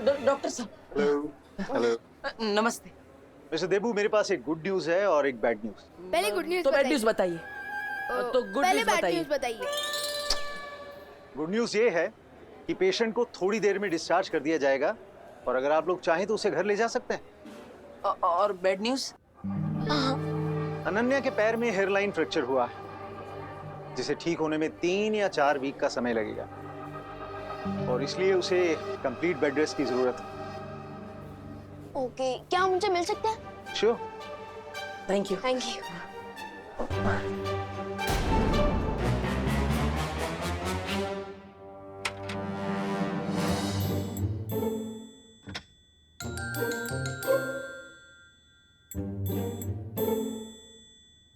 Doctor साहब। Hello hello. नमस्ते। Mister देबू, मेरे पास एक गुड न्यूज है और एक बैड न्यूज। पहले गुड न्यूज तो बैड न्यूज बताइए। तो गुड पहले न्यूज बैड बताइए। न्यूज बताइए। गुड न्यूज ये है कि पेशेंट को थोड़ी देर में डिस्चार्ज कर दिया जाएगा और अगर आप लोग चाहें तो उसे घर ले जा सकते हैं। और बैड न्यूज? अनन्या के पैर में हेयरलाइन फ्रैक्चर हुआ है, जिसे ठीक होने में 3 या 4 वीक का समय लगेगा और इसलिए उसे कंप्लीट बेड रेस्ट की जरूरत है। ओके, क्या हम मुझे मिल सकते हैं? Sure. Thank you. Thank you.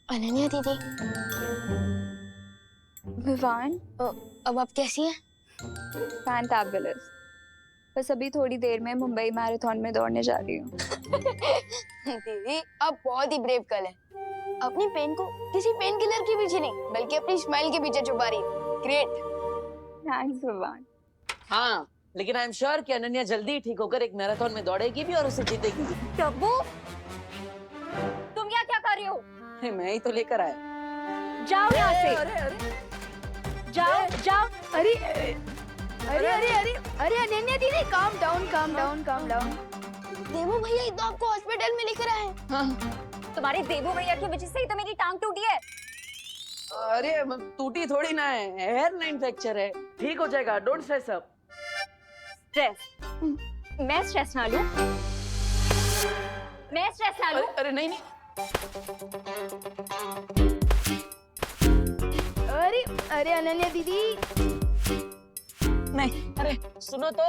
Ananya दीदी, विवान, अब आप कैसी हैं? फैंटाबुलस। बस अभी थोड़ी देर में मुंबई मैराथन में दौड़ने जा रही हूँ। दीदी, आप बहुत ही ब्रेव गर्ल हैं। अपनी पेन को किसी पेन किलर के पीछे नहीं, बल्कि अपनी स्माइल के पीछे छुपा रही है। ग्रेट। थैंक्स विवान। हाँ, लेकिन आई एम श्योर कि अनन्या जल्दी ही ठीक होकर एक मैराथन में दौड़ेगी भी और उसे जीतेगी भी। टब्बू, तुम यहाँ क्या कर रही हो? मैं ही तो लेकर आया। जाओ यहाँ से। अरे अरे जाओ जाओ। अरे अरे अरे अरे अरे अनन्या दीदी, calm down calm down calm down. देवू भैया ही तो आपको हॉस्पिटल में लेकर आए हैं। हाँ। तुम्हारे देवू भैया की वजह से ही तो मेरी टांग टूटी है। अरे टूटी थोड़ी ना है, हेयरलाइन फ्रैक्चर है, ठीक हो जाएगा। Don't stress up. स्ट्रेस? मैं स्ट्रेस ना लूं? मैं स्ट्रेस ना लूं? अरे नहीं नहीं। अरे अरे अनन्या दीदी, नहीं, अरे सुनो तो।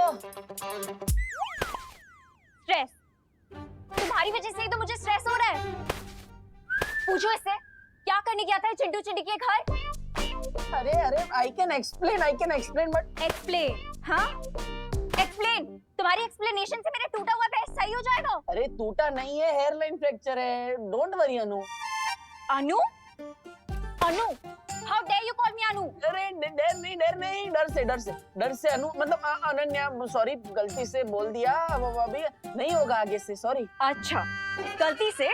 स्ट्रेस? तुम्हारी वजह से ही तो मुझे स्ट्रेस हो रहा है। पूछो इससे, क्या करने गया था चिंटू चिंटी के घर? अरे अरे I can explain but. Explain? हाँ, एक्सप्लेन। तुम्हारी एक्सप्लेनेशन से मेरा टूटा हुआ पैर सही हो जाएगा। अरे टूटा नहीं है, हेयरलाइन फ्रैक्चर है। Don't worry Anu. Anu? Anu? How dare you call me Anu? अरे डर से अनु, मतलब अनन्या, सॉरी, गलती से बोल दिया। अब अभी नहीं होगा आगे से, सॉरी। अच्छा, गलती से?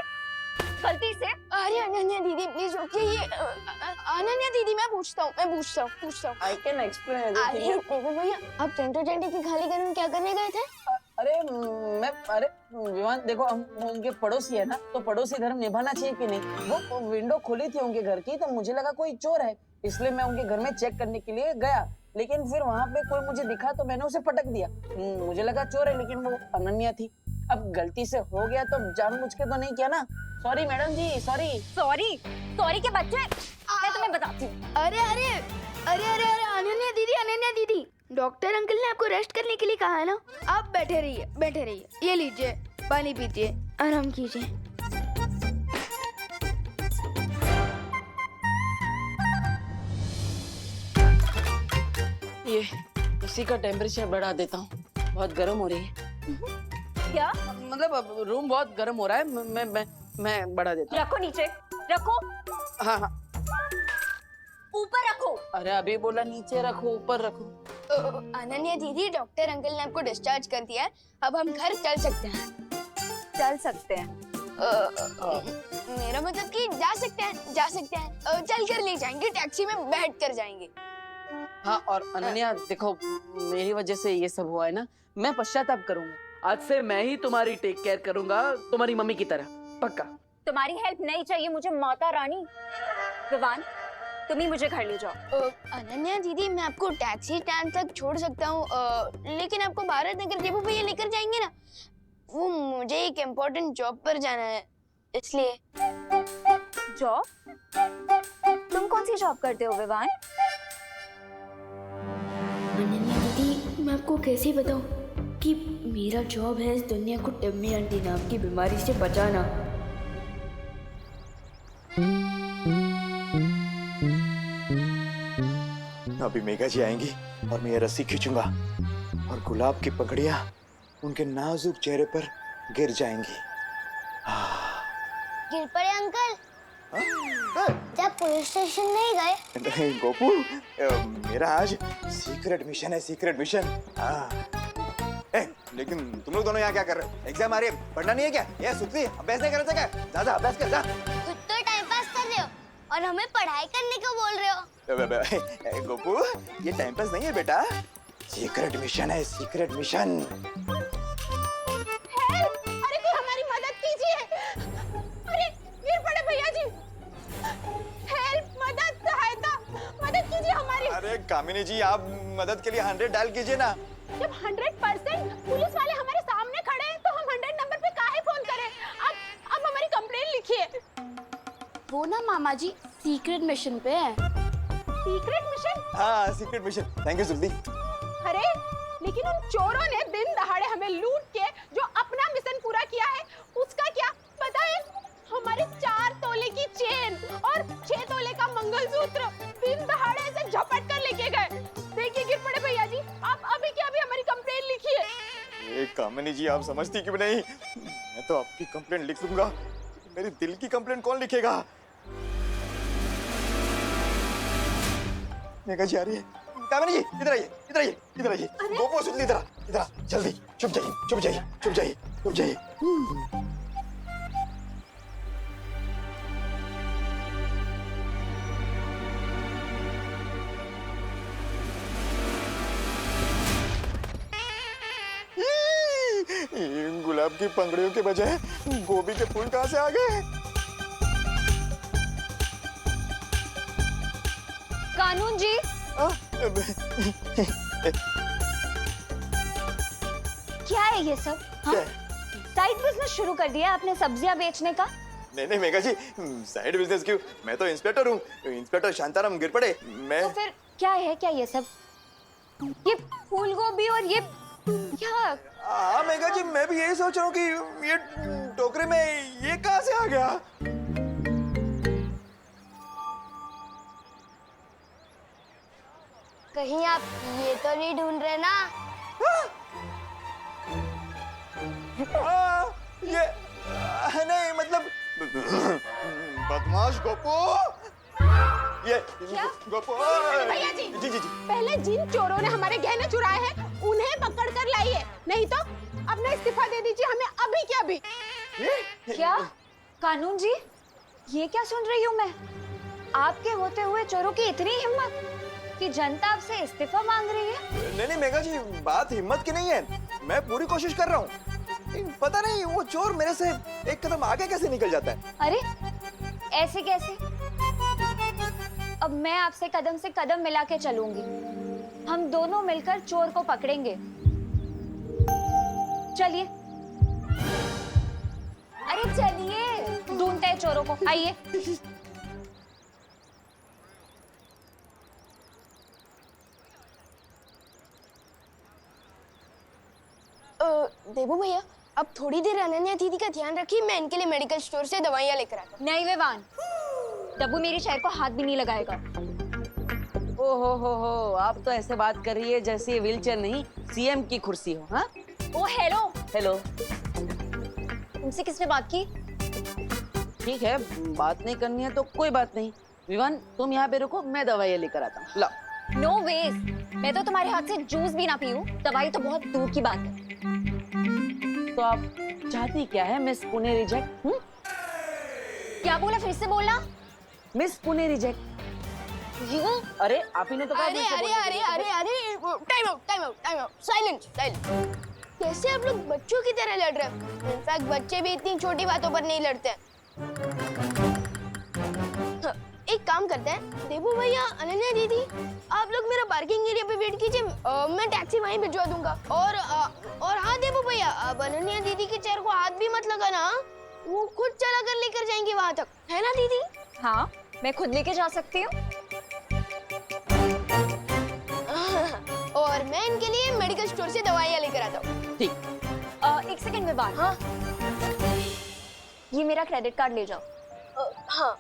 अरे अनन्या दीदी प्लीज रुकिए। ये अनन्या दीदी, मैं पूछता हूँ। आई कैन एक्सप्लेन अरे एवरीथिंग। देवू भैया, आप चिंटू चिंटी की खाली घर में क्या करने गए थे? अरे विवान, देखो हम उनके पड़ोसी है ना, तो पड़ोसी धर्म निभाना चाहिए कि नहीं। वो विंडो खुली थी उनके घर की, तो मुझे लगा कोई चोर है, इसलिए मैं उनके घर में चेक करने के लिए गया। लेकिन फिर वहाँ पे कोई मुझे दिखा तो मैंने उसे पटक दिया। मुझे लगा चोर है, लेकिन वो अनन्या थी। अब गलती से हो गया तो जानबूझ के तो नहीं किया ना। सॉरी मैडम जी, सॉरी। सॉरी के बच्चे, मैं तुम्हें बताती हूँ। अरे अरे अरे अरे अरे अनन्या दीदी, डॉक्टर अंकल ने आपको रेस्ट करने के लिए कहा है ना। आप बैठे रहिए। ये लीजिए, पानी पीजिए, आराम कीजिए। ये इसी का टेम्परेचर बढ़ा देता हूँ, बहुत गर्म हो रही है। क्या? मतलब अब रूम बहुत गर्म हो रहा है। मैं बढ़ा देता हूँ। रखो नीचे, रखो। हाँ हाँ। ऊपर रखो। अरे अभी बोला नीचे रखो, ऊपर रखो। अनन्या दीदी, डॉक्टर अंकल ने आपको डिस्चार्ज कर दिया है। अब हम घर चल सकते हैं। मेरा मतलब कि जा सकते हैं। चल कर ले जाएंगे, टैक्सी में बैठ कर जाएंगे। हाँ, और अनन्या देखो, मेरी वजह से ये सब हुआ है ना, मैं पश्चाताप करूंगा। आज से मैं ही तुम्हारी टेक केयर करूंगा, तुम्हारी मम्मी की तरह, पक्का। तुम्हारी हेल्प नहीं चाहिए मुझे, माता रानी। विवान, तुम ही मुझे घर ले जाओ। अनन्या दीदी, मैं आपको टैक्सी स्टैंड तक छोड़ सकता हूँ, लेकिन आपको भारत नगर देवू भैया लेकर जाएंगे ना। वो मुझे एक इम्पोर्टेंट जॉब पर जाना है, इसलिए। जॉब? तुम कौन सी जॉब करते हो विवान? अनन्या दीदी, मैं आपको कैसे बताऊं कि मेरा जॉब है इस दुनिया को टम्मी आंटी नाम की बीमारी से बचाना। अभी मेघा जी आएंगी और मैं ये रस्सी खींचूंगा और गुलाब की पकड़ियां उनके नाजुक चेहरे पर गिर जाएंगी। गिर पड़े अंकल? जब पुलिस स्टेशन नहीं गए? नहीं गोपू, मेरा आज सीक्रेट मिशन है, सीक्रेट मिशन। लेकिन तुम लोग दोनों यहाँ क्या कर रहे हो? एग्जाम आ रही है, पढ़ना नहीं है क्या? ये सुखी अभ्यास नहीं कर रहे थे क्या? जा अभ्यास कर जा। खुद तो टाइम पास कर रहे हो और हमें पढ़ाई करने को बोल रहे हो। गोपू, ये टाइम पास नहीं है बेटा, सीक्रेट मिशन है, सीक्रेट मिशन। अरे कोई हमारी मदद कीजिए। अरे गिर पड़े भैया जी। हेल्प, मदद, सहायता, मदद कीजिए हमारी। अरे कामिनी जी, आप मदद के लिए 100 डायल कीजिए ना। जब 100% पुलिस वाले हमारे सामने खड़े हैं तो हम 100 नंबर पे काहे फोन करें? अब हमारी कंप्लेंट लिखिए। वो ना मामा जी सीक्रेट मिशन पे है। Secret mission? हाँ, secret mission. Thank you Suldi. अरे लेकिन उन चोरों ने दिन दहाड़े हमें लूट के जो अपना मिशन पूरा किया है उसका क्या पता है? हमारे 4 तोले की चेन और 6 तोले का मंगलसूत्र दिन दहाड़े ऐसे झपट कर लेके गए। देखिए गिर पड़े भैया जी, आप अभी के अभी हमारी कंप्लेंट लिखिए। कामिनी जी, आप समझती क्यों नहीं? मैं तो आपकी कंप्लेंट लिख लूंगा, मेरी दिल की कंप्लेंट कौन लिखेगा? मेघा जी आ रही है। कामिनी जी, इधर आइए, इधर आइए, इधर आइए। गोपू, सुन ली, इधर आ, इधर आ, जल्दी। चुप जाइए, चुप जाइए, चुप जाइए, चुप जाइए। गुलाब की पंखुड़ियों के बजाय गोभी के फूल कहाँ से आ गए? कानून जी, क्या है ये सब? क्या? साइड बिजनेस शुरू कर दिया आपने सब्जियां बेचने का? नहीं मेघा जी, साइड बिजनेस क्यों? मैं तो इंस्पेक्टर हूँ, इंस्पेक्टर शांताराम गिर पड़े। मैं तो फिर क्या है, क्या ये सब? ये फूल गोभी और ये क्या? हाँ मेघा जी, मैं भी यही सोच रहा हूँ कि ये टोकरे में ये कहाँ से आ गया? कहीं आप ये तो नहीं ढूंढ रहे ना? ये नहीं, मतलब बदमाश गोपू, ये गोपू। भैया जी, जी जी जी। पहले जिन चोरों ने हमारे गहने चुराए हैं उन्हें पकड़ कर लाइए, नहीं तो अपना इस्तीफा दे दीजिए हमें अभी के अभी। क्या? कानून जी, ये क्या सुन रही हूँ मैं? आपके होते हुए चोरों की इतनी हिम्मत कि जनता आपसे इस्तीफा मांग रही है? नहीं मेघा जी, बात हिम्मत की नहीं है, मैं पूरी कोशिश कर रहा हूँ। पता नहीं वो चोर मेरे से एक कदम आगे कैसे निकल जाता है। अरे ऐसे कैसे? अब मैं आपसे कदम से कदम मिला के चलूंगी, हम दोनों मिलकर चोर को पकड़ेंगे। चलिए, अरे चलिए, ढूंढते हैं चोरों को, आइए। देबू भैया, अब थोड़ी देर अनन्या दीदी का ध्यान रखिए, मैं इनके लिए मेडिकल स्टोर से दवाइयाँ लेकर आता हूँ। नहीं विवान, डब्बू मेरी शहर को हाथ भी नहीं लगाएगा। ओ हो, आप तो ऐसे बात कर रही है जैसे ये व्हीलचेयर नहीं सीएम की कुर्सी हो। हाँ, ओ हेलो, हेलो। तुमसे किसने बात की? ठीक है, बात नहीं करनी है तो कोई बात नहीं। विवान, तुम यहाँ पे रुको, मैं दवाइयाँ लेकर आता हूँ। ला। नो वेज, मैं तो तुम्हारे हाथ से जूस भी ना पीऊं, दवाई तो बहुत दूर की बात है। तो आप चाहती क्या है मिस पुणे रिजेक्ट? क्या बोला, फिर से बोलना। Miss Pune reject. यू? अरे आप ही ने तो कहा अरे मुझसे अरे बोलने अरे के अरे अरे, time out, time out, time out, silent, silent. कैसे आप लोग बच्चों की तरह लड़ रहे हैं? इनफैक्ट बच्चे भी इतनी छोटी बातों पर नहीं लड़ते हैं। एक काम करते हैं, देबू भैया, अनन्या दीदी, आप लोग मेरा पार्किंग एरिया पे वेट कीजिए, मैं टैक्सी वहीं भिजवा दूंगा। और हाँ देबू भैया, अब अनन्या दीदी के चेहरे को हाथ भी मत लगाना, वो खुद चला कर लेकर जाएंगी वहां तक, है ना दीदी? हाँ, मैं खुद लेके जा सकती हूँ। और मैं इनके लिए मेडिकल स्टोर से दवाइयाँ लेकर आता हूँ। ठीक। एक सेकंड में बात। हाँ ये मेरा क्रेडिट कार्ड ले जाओ। हाँ।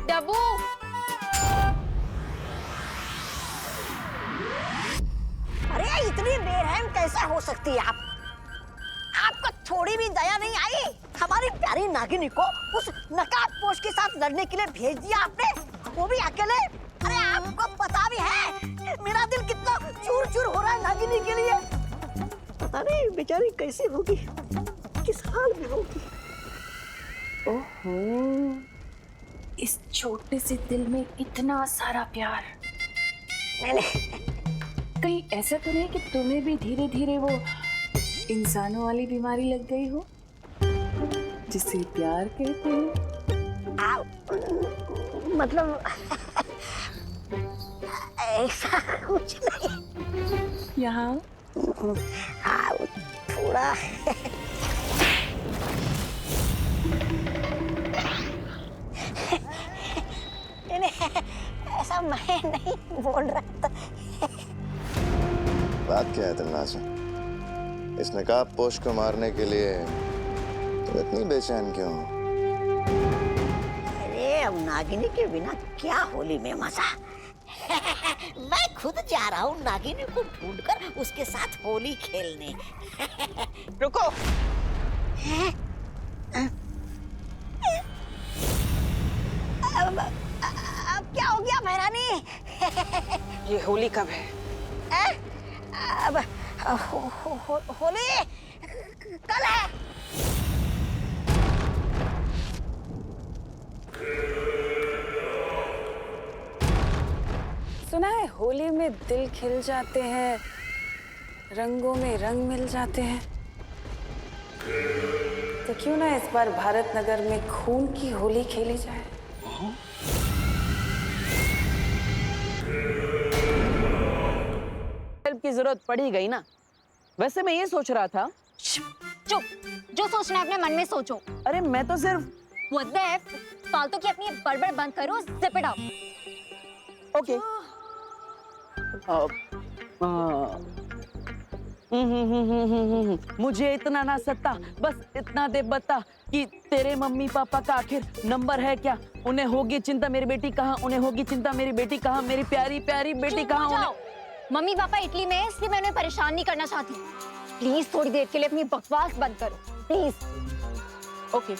डब्बू, अरे इतनी बेरहम कैसे हो सकती है आप? आपको थोड़ी भी दया नहीं आई? हमारी प्यारी नागिनी को उस नकाबपोश के साथ लड़ने के लिए भेज दिया आपने, वो भी अकेले। अरे आपको पता भी है मेरा दिल कितना चूर चूर हो रहा है नागिनी के लिए। पता नहीं बेचारी कैसी होगी, किस हाल में होगी। ओहो, इस छोटे से दिल में इतना सारा प्यार। कहीं ऐसा तो नहीं कि तुम्हें भी धीरे धीरे वो इंसानों वाली बीमारी लग गई हो जिसे प्यार कहते हैं? मतलब ऐसा कुछ नहीं। यहाँ हाँ, थोड़ा ऐसा मैं नहीं बोल रहा था। बात क्या है तन्नाज़? इस नकाबपोश को मारने के लिए तुम इतनी बेचैन क्यों हो? अरे अब नागिनी के बिना क्या होली में मजा। मैं खुद जा रहा हूँ नागिनी को ढूंढकर उसके साथ होली खेलने। रुको। अब क्या हो गया महारानी? ये होली कब है? अब होली कल है। सुना है होली में दिल खिल जाते हैं, रंगों में रंग मिल जाते हैं। तो क्यों ना इस बार भारत नगर में खून की होली खेली जाए? हेल्प की जरूरत पड़ी गई ना। वैसे मैं ये सोच रहा था। चुप, जो सोचना है अपने मन में सोचो। अरे मैं तो सिर्फ What the F? फालतू की अपनी बड़बड़ बंद करो, zip it up। ओके। मुझे इतना ना सता, बस इतना दे बता कि तेरे मम्मी पापा का आखिर नंबर है क्या? उन्हें होगी चिंता मेरी बेटी कहाँ, उन्हें होगी चिंता मेरी बेटी कहाँ, मेरी प्यारी प्यारी बेटी कहाँ। उन्हें मम्मी पापा इटली में है, इसलिए मैं उन्हें परेशान नहीं करना चाहती। प्लीज थोड़ी देर के लिए अपनी बकवास बंद करो, प्लीज। ओके।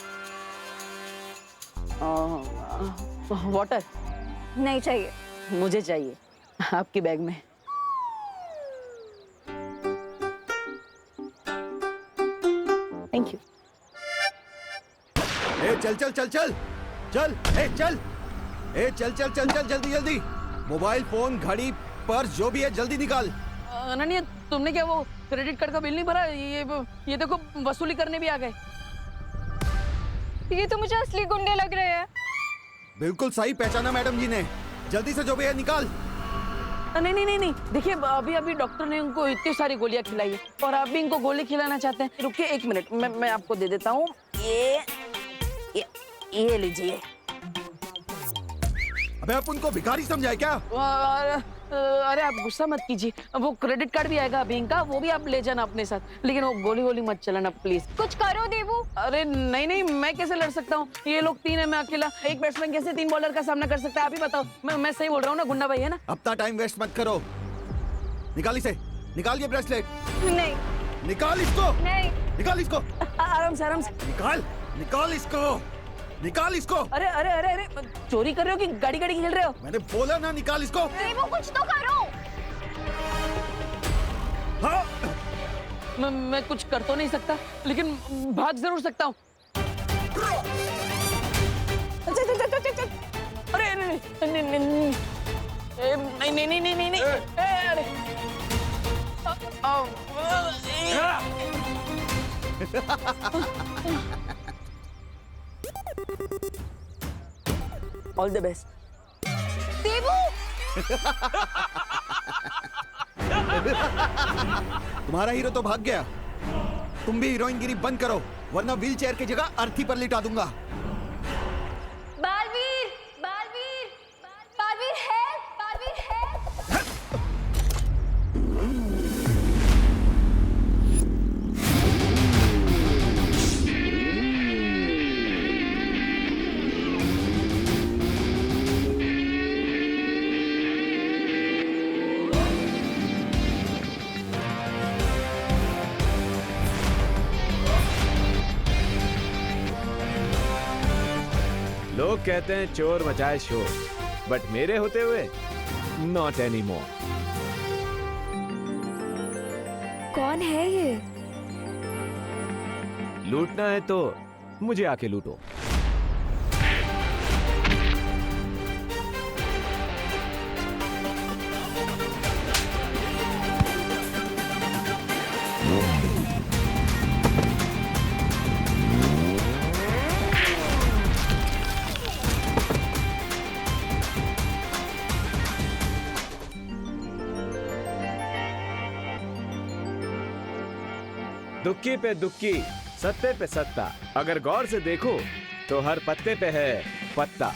वाटर नहीं चाहिए। मुझे चाहिए, आपके बैग में। Thank you. ए चल चल चल चल चल, ए चल, ए चल चल चल चल, जल्दी जल्दी। मोबाइल फोन, घड़ी, पर्स, जो भी है जल्दी निकाल। अनन्या, तुमने क्या वो क्रेडिट कार्ड का बिल नहीं भरा? ये देखो वसूली करने भी आ गए। ये तो मुझे असली गुंडे लग रहे हैं। बिल्कुल सही पहचाना मैडम जी ने। जल्दी से जो भी है निकाल। नहीं नहीं नहीं नहीं, देखिए अभी अभी डॉक्टर ने उनको इतनी सारी गोलियां खिलाई है और आप भी इनको गोली खिलाना चाहते हैं। रुकिए एक मिनट, मैं आपको दे देता हूँ। ये लीजिए। अबे आप उनको भिखारी समझाए क्या? अरे आप गुस्सा मत कीजिए, वो क्रेडिट कार्ड भी आएगा अभी इनका, वो भी आप ले जाना अपने साथ, लेकिन वो गोली गोली मत चलाना प्लीज। कुछ करो देवू। अरे नहीं नहीं, मैं कैसे लड़ सकता हूँ? ये लोग तीन है, मैं अकेला। एक बैट्समैन कैसे 3 बॉलर का सामना कर सकता है? आप ही बताओ। मैं सही बोल रहा हूँ ना गुंडा भाई, है ना? अपना टाइम वेस्ट मत करो। निकाल इसे, निकाल ये ब्रेसलेट। नहीं। निकाल इसको। नहीं। निकाल इसको। आराम से आराम से। निकाल, निकाल इसको, निकाल इसको। अरे अरे अरे अरे, चोरी कर रहे हो कि गाड़ी गाड़ी खेल रहे हो? मैंने बोला ना निकाल इसको। देवू कुछ तो करो। हाँ। मैं कुछ कर तो नहीं सकता, लेकिन भाग जरूर सकता हूँ। अरे नहीं नहीं नहीं नहीं नहीं नहीं नहीं, अरे ऑल द बेस्ट। देवू। तुम्हारा हीरो तो भाग गया। तुम भी हीरोइनगिरी बंद करो, वरना व्हील चेयर की जगह अर्थी पर लिटा दूंगा। बालवीर, बालवीर, बालवीर है, बालवीर है। लोग कहते हैं चोर मचाए शोर, बट मेरे होते हुए नॉट एनी मोर। कौन है ये? लूटना है तो मुझे आके लूटो। दुक्की पे दुक्की, सत्ते पे सत्ता, अगर गौर से देखो तो हर पत्ते पे है पत्ता।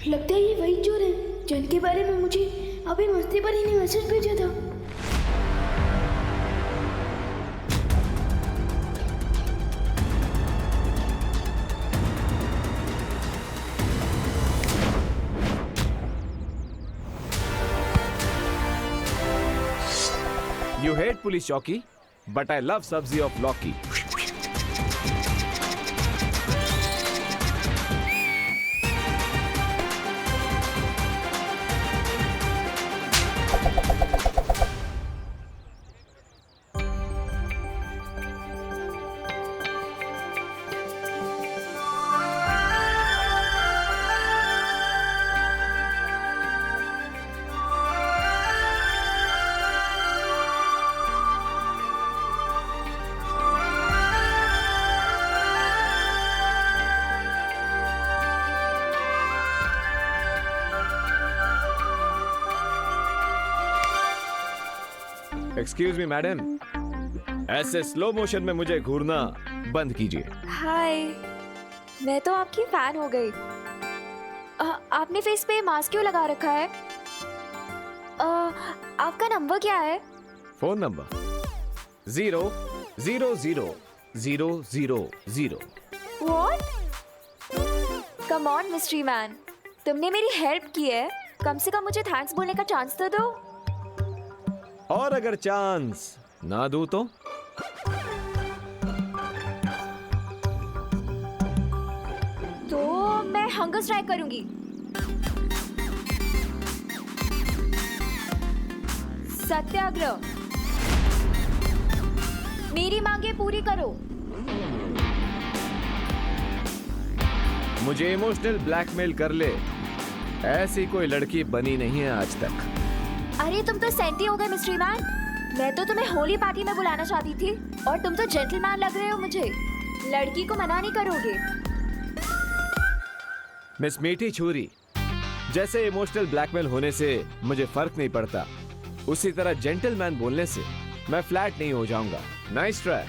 लगता है ये वही चोर है जिनके बारे में मुझे अभी मस्ती पर ही ने मैसेज भेजा था। You hate police चौकी, but I love सब्जी of लौकी। एक्सक्यूज मी मैडम, ऐसे स्लो मोशन में मुझे घूरना बंद कीजिए। हाय, मैं तो आपकी फैन हो गई। आपने फेस पे मास्क क्यों लगा रखा है? आपका नंबर क्या है? Phone number 0000000। What? Come on, mystery man. तुमने मेरी हेल्प की है, कम से कम मुझे थैंक्स बोलने का चांस तो दो। और अगर चांस ना दूं तो? तो मैं हंगर स्ट्राइक करूंगी। सत्याग्रह। मेरी मांगे पूरी करो। मुझे इमोशनल ब्लैकमेल कर ले, ऐसी कोई लड़की बनी नहीं है आज तक। अरे तुम तो सेंटी हो गए मिस्ट्री मैन। मैं तो तुम्हें होली पार्टी में बुलाना चाहती थी और तुम तो जेंटलमैन लग रहे हो मुझे। लड़की को मना नहीं करोगे? मिस मीठी छुरी, जैसे इमोशनल ब्लैकमेल होने से मुझे फर्क नहीं पड़ता, उसी तरह जेंटलमैन बोलने से मैं फ्लैट नहीं हो जाऊंगा। Nice try.